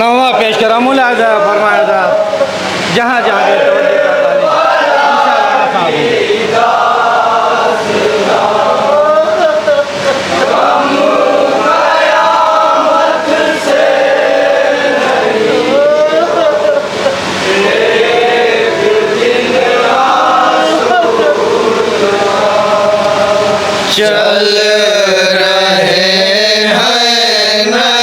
नवा पेश करा मुलाजा फरमाया था जहाँ जहाँ गए तो चल रहे हैं नए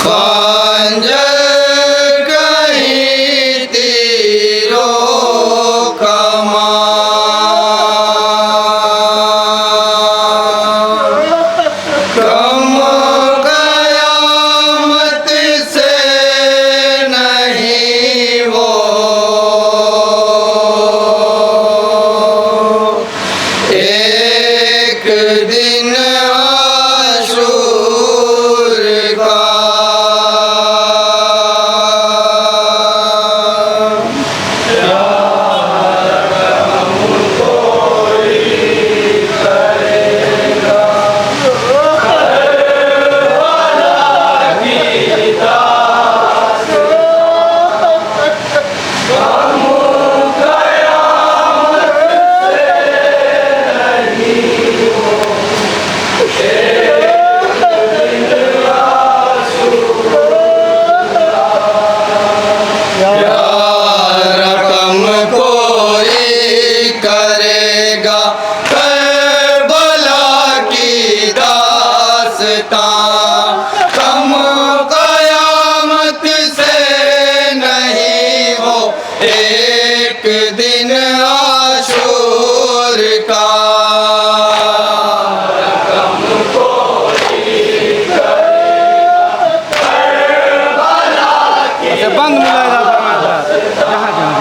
खंजर कहीं तीरों कम कयामत से नहीं वो एक दिन आशूर का रकम कोई करेगा करबला की दास्तां कम कयामत से नहीं हो एक दिन आशूर का बंद मुलाजा फरमाया था जहाँ जहाँ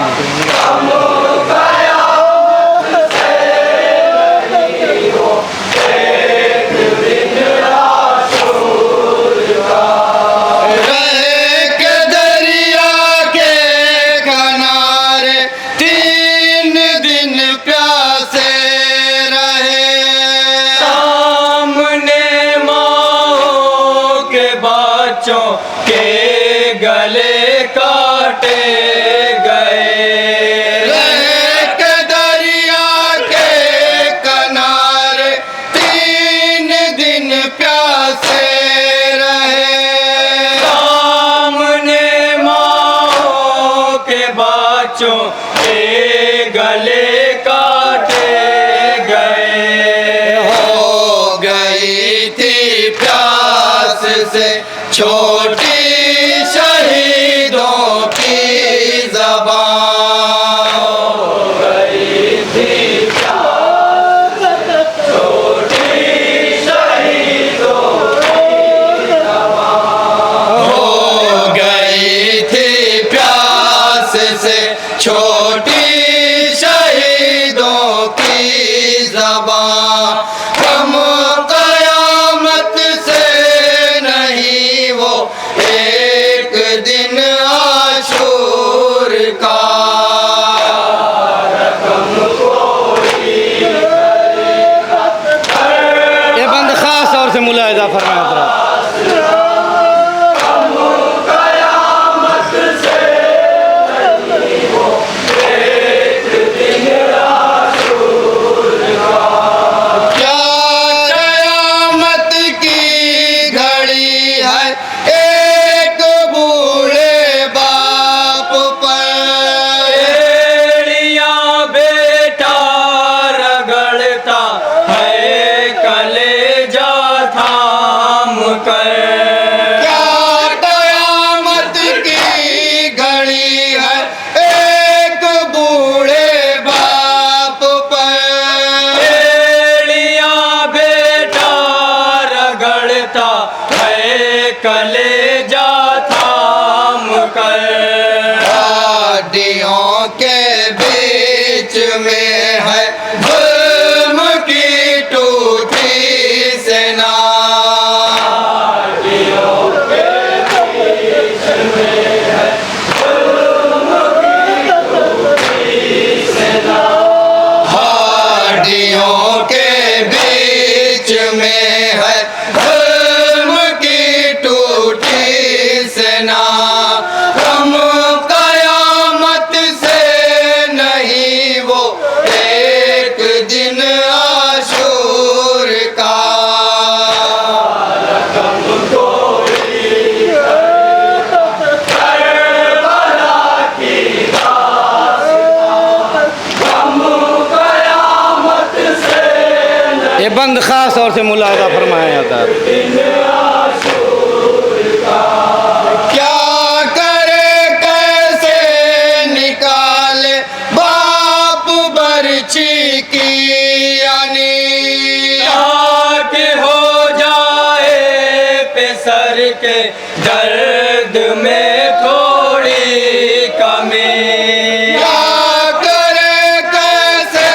रहे के दरिया के किनारे 3 दिन प्यासे रहे सामने माँ के बच्चों के गले काटे गए एक दरिया के किनारे 3 दिन प्यासे रहे सामने माँ के बच्चों के गले काटे गए हो गई थी प्यास से छोटी शहीदों की ज़बान हो गई थी प्यास छोटी शहीदों की ज़बान हो गई थी प्यास से छोटी शहीदों की ज़बान कम कयामत से नहीं वो एक दिन आशूर का ये बंद खास तौर से मुलाजा फरमाया था क्या कयामत की घड़ी है एक बूढ़े बाप पर एड़ियां बेटा रगड़ता है कलेजा थाम कर क्या कयामत की घड़ी है एक बूढ़े बाप पर एड़ियां बेटा रगड़ता है कलेजा थाम कर हड्डियों के बीच में है जुल्म की टूटी सेना हड्डियों के बीच में है जुल्म की टूटी सेना दिन आशूर का। ये बंद खास तौर से मुलाहजा फरमाया जाता है। क्या करे कैसे निकाले बाप बर्ची की यानी, आके हो जाए पेसर के दर्द में थोड़ी कमी। क्या करे कैसे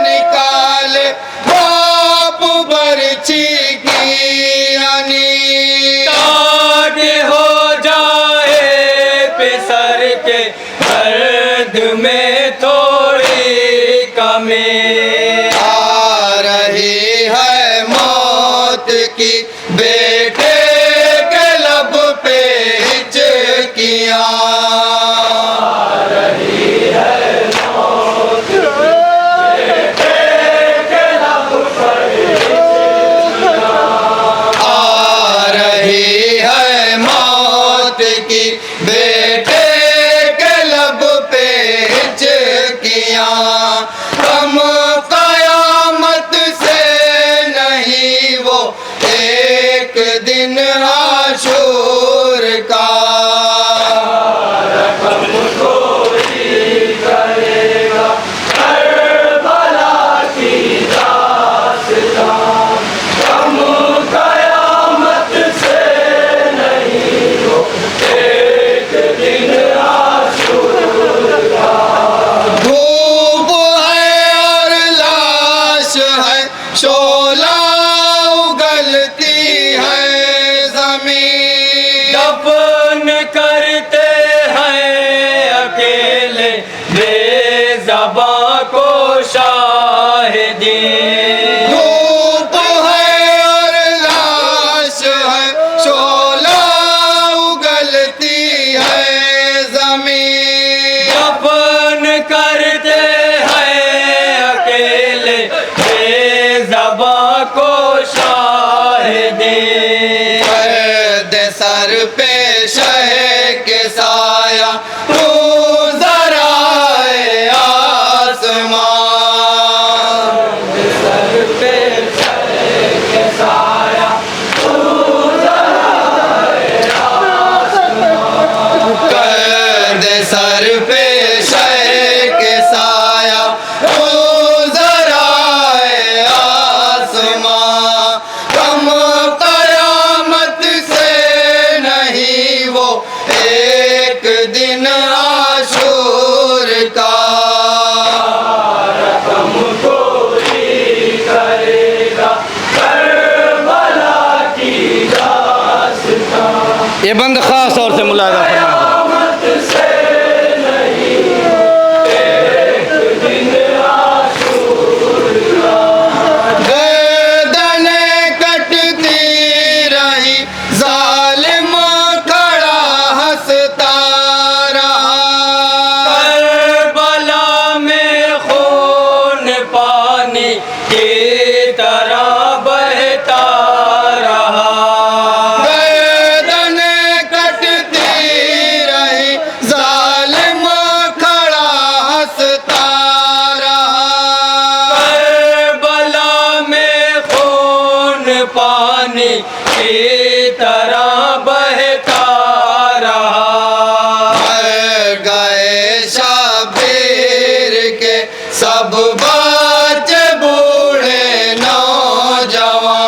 निकाले बाप बर्ची की यानी, आके हो जाए पेसर के दर्द में थोड़ी कमी। आ रही है मौत की बेटे के लब पे हिचकियाँ। आ रही है मौत की बेटे के लब पे हिचकियाँ। हम कयामत से नहीं वो एक दिन आशूर का। धूप है और लाश है, शोला उगलती है जमीन। दफन करते हैं अकेले बेज़बां को शाहिदी। धूप है और लाश है, शोला उगलती है जमीन। दफन करते हैं अकेले बेज़बां को शाहिदी। पर्द सर पे शह के साया, तू जरा ए आसमां। कर दे सर पे शह के साया, तू जरा ए आसमां। कम कयामत से नहीं वो एक दिन आशूर का। ये बंद खास तौर से मुलाहजा फरमाया जाता है। गर्दनें कटती रही, जालिम खड़ा हंसता रहा। करबला में खून पानी की तरह बहता रहा। गर्दनें कटती रही, जालिम खड़ा हंसता रहा। करबला में खून पानी की तरह बहता रहा। मर गए शबीर के सब बच्चे बूढ़े नौजवान।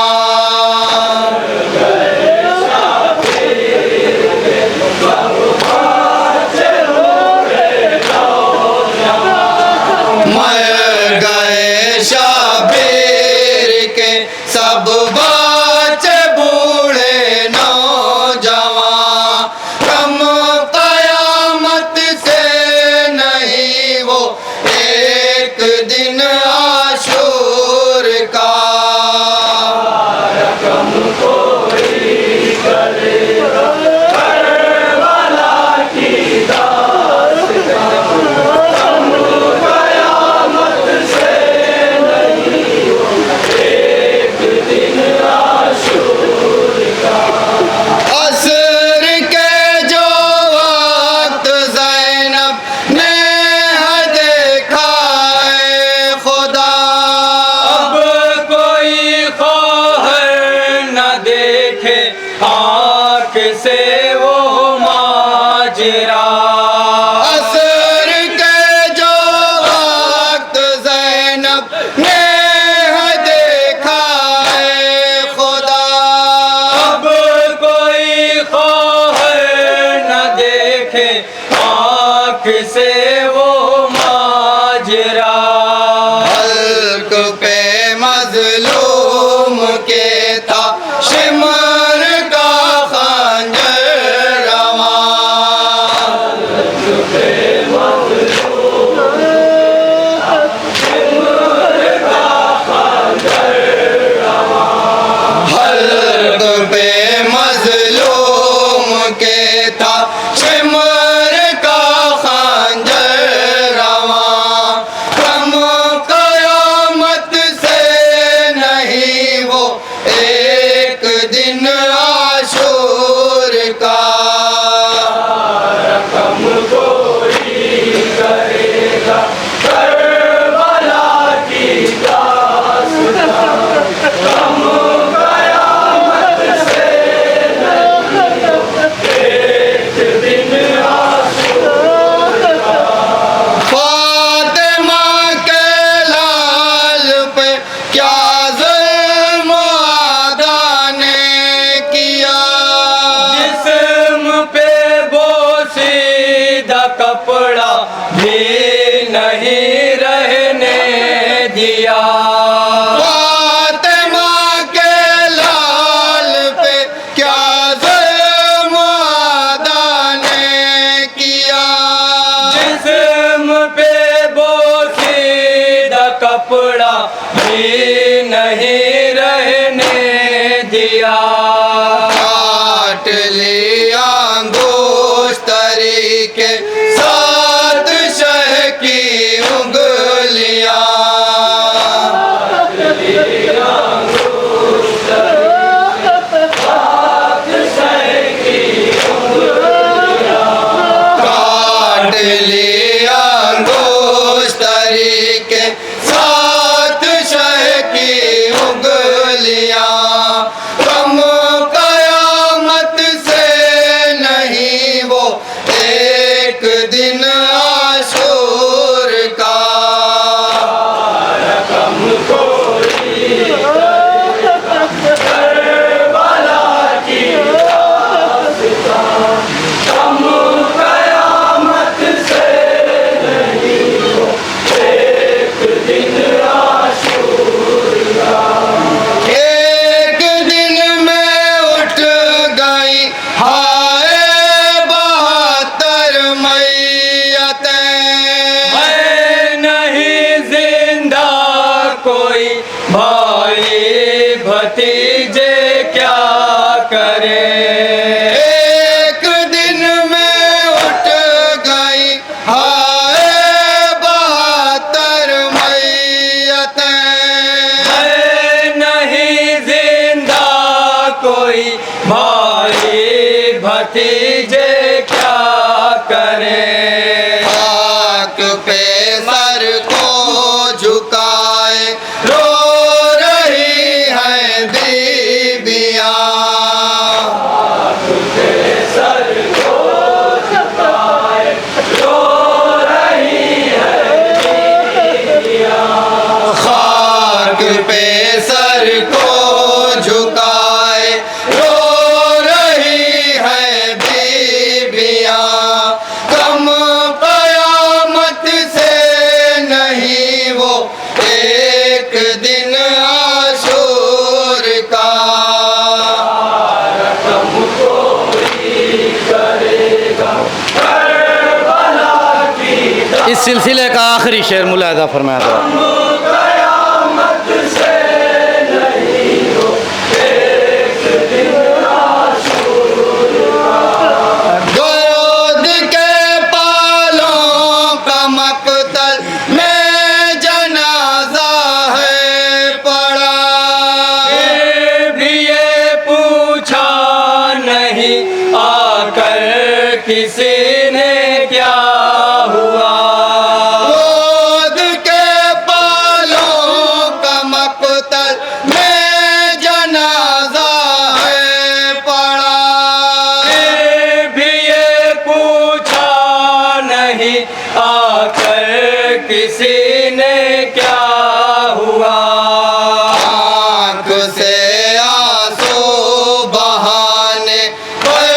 मर गए शबीर के सब बच्चे बूढ़े नौजवान। कम कयामत से नहीं वो एक दिन नहीं रहने दिया। फातिमा के लाल पे क्या जुल्म अदा ने किया। जिस्म पे बोसीदा कपड़ा भी नहीं रहने दिया। काट लिया गोश्तरी के साथ शह की उंगलियां। काट लिया गोश्तरी के साथ शह की उंगलियां। कम कयामत से नहीं वो एक दिन आशूर का। एक दिन में उठ गई हाय 72 मैयतें। है नहीं जिंदा कोई भाई भतीजे क्या करे। एक दिन में उठ गई हाय 72 मैयतें। है नहीं जिंदा कोई भाई भतीजे क्या करे। खाक पे सर को झुकाए रो रही है बीबियां। खाक पे सर को झुकाए रो रही है बीबियां। कम कयामत से नहीं वो एक दिन आशूर का। इस सिलसिले का आखिरी शेर मुलाहिजा फरमाया था। गोद के पालों का मकतल में जनाजा है पड़ा। भी ये पूछा नहीं आकर किसी ने क्या हुआ। गोद के पालों का मकतल में जनाजा है पड़ा। भी ये पूछा नहीं आकर किसी ने क्या हुआ। आँख से आंसू बहाने पर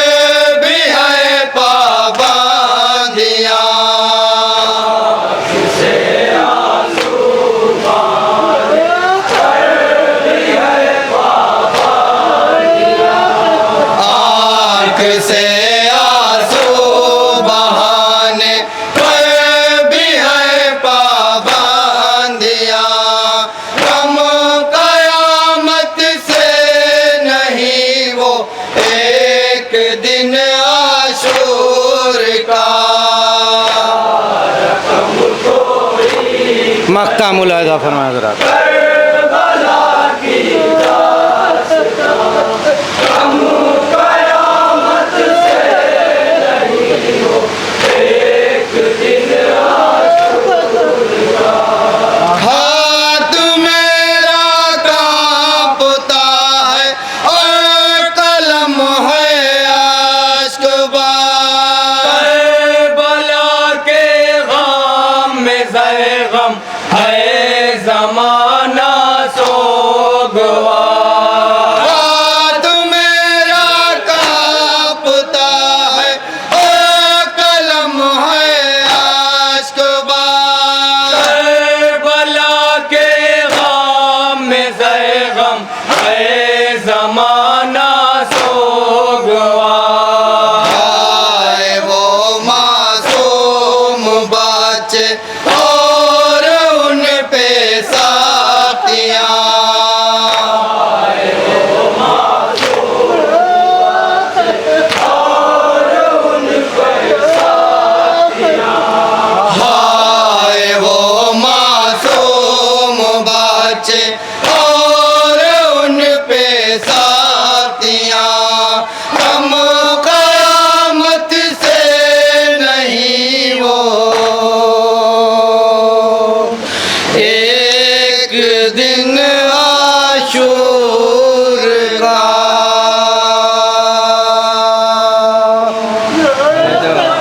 भी है पाबंदियां। आँख से आंसू बहाने पर भी है पाबंदियां। कम कयामत से नहीं वो एक दिन आशूर का। मक्का मुलाहिजा फरमाया जरा। हाथ मेरा कांपता है और कलम है आश्कबार। करबला के गम में ज़रे गम है ज़माना सोगवार। हाथ मेरा कांपता है और कलम है आश्कबार। ओ